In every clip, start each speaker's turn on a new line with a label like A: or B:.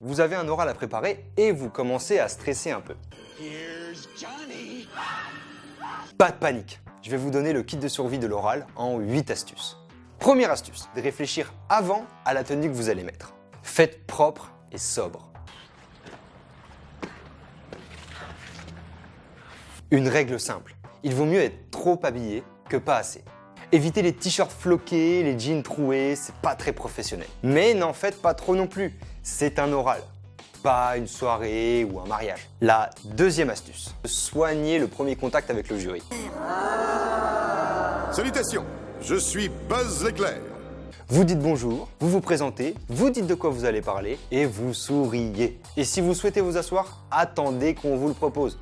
A: vous avez un oral à préparer et vous commencez à stresser un peu. Pas de panique, je vais vous donner le kit de survie de l'oral en 8 astuces. Première astuce, de réfléchir avant à la tenue que vous allez mettre. Faites propre et sobre. Une règle simple, il vaut mieux être trop habillé que pas assez. Évitez les t-shirts floqués, les jeans troués, c'est pas très professionnel. Mais n'en faites pas trop non plus, c'est un oral, pas une soirée ou un mariage. La deuxième astuce, soignez le premier contact avec le jury.
B: Salutations, je suis Buzz l'éclair.
A: Vous dites bonjour, vous vous présentez, vous dites de quoi vous allez parler et vous souriez. Et si vous souhaitez vous asseoir, attendez qu'on vous le propose.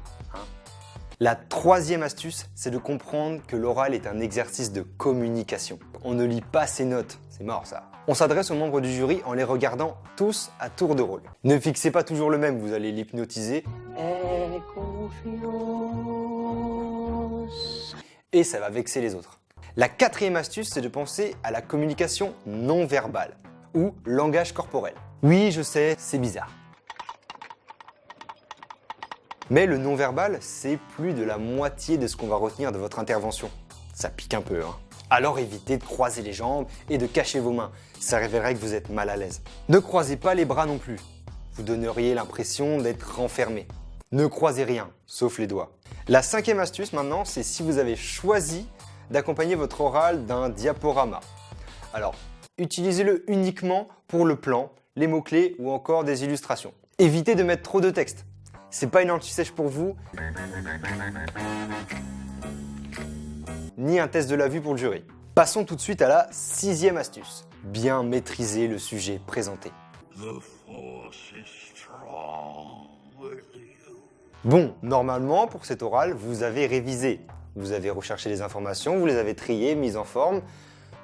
A: La troisième astuce, c'est de comprendre que l'oral est un exercice de communication. On ne lit pas ses notes, c'est mort ça. On s'adresse aux membres du jury en les regardant tous à tour de rôle. Ne fixez pas toujours le même, vous allez l'hypnotiser. Et ça va vexer les autres. La quatrième astuce, c'est de penser à la communication non verbale ou langage corporel. Oui, je sais, c'est bizarre. Mais le non-verbal, c'est plus de la moitié de ce qu'on va retenir de votre intervention. Ça pique un peu, hein. Alors évitez de croiser les jambes et de cacher vos mains. Ça révélerait que vous êtes mal à l'aise. Ne croisez pas les bras non plus. Vous donneriez l'impression d'être renfermé. Ne croisez rien, sauf les doigts. La cinquième astuce maintenant, c'est si vous avez choisi d'accompagner votre oral d'un diaporama. Alors, utilisez-le uniquement pour le plan, les mots-clés ou encore des illustrations. Évitez de mettre trop de texte. C'est pas une anti-sèche pour vous, ni un test de la vue pour le jury. Passons tout de suite à la sixième astuce. Bien maîtriser le sujet présenté. Bon, normalement, pour cet oral, vous avez révisé. Vous avez recherché les informations, vous les avez triées, mises en forme.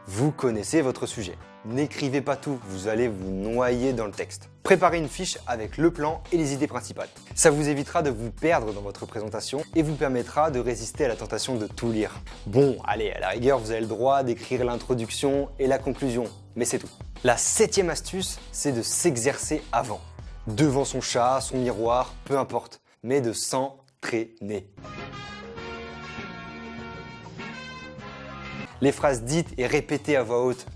A: Vous connaissez votre sujet. N'écrivez pas tout, vous allez vous noyer dans le texte. Préparez une fiche avec le plan et les idées principales. Ça vous évitera de vous perdre dans votre présentation et vous permettra de résister à la tentation de tout lire. Bon, allez, à la rigueur, vous avez le droit d'écrire l'introduction et la conclusion, mais c'est tout. La septième astuce, c'est de s'exercer avant. Devant son chat, son miroir, peu importe, mais de s'entraîner. Les phrases dites et répétées à voix haute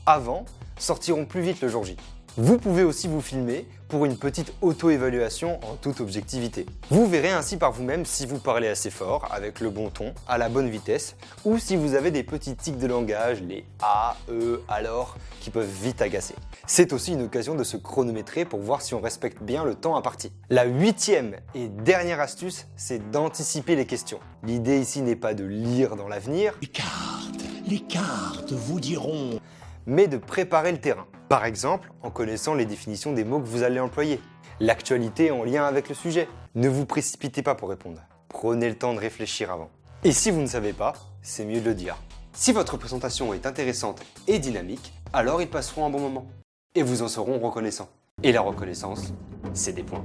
A: avant sortiront plus vite le jour J. Vous pouvez aussi vous filmer pour une petite auto-évaluation en toute objectivité. Vous verrez ainsi par vous-même si vous parlez assez fort, avec le bon ton, à la bonne vitesse, ou si vous avez des petits tics de langage, les A, E, alors, qui peuvent vite agacer. C'est aussi une occasion de se chronométrer pour voir si on respecte bien le temps imparti. La huitième et dernière astuce, c'est d'anticiper les questions. L'idée ici n'est pas de lire dans l'avenir,
C: Les cartes vous diront...
A: mais de préparer le terrain. Par exemple, en connaissant les définitions des mots que vous allez employer. L'actualité en lien avec le sujet. Ne vous précipitez pas pour répondre. Prenez le temps de réfléchir avant. Et si vous ne savez pas, c'est mieux de le dire. Si votre présentation est intéressante et dynamique, alors ils passeront un bon moment. Et vous en seront reconnaissants. Et la reconnaissance, c'est des points.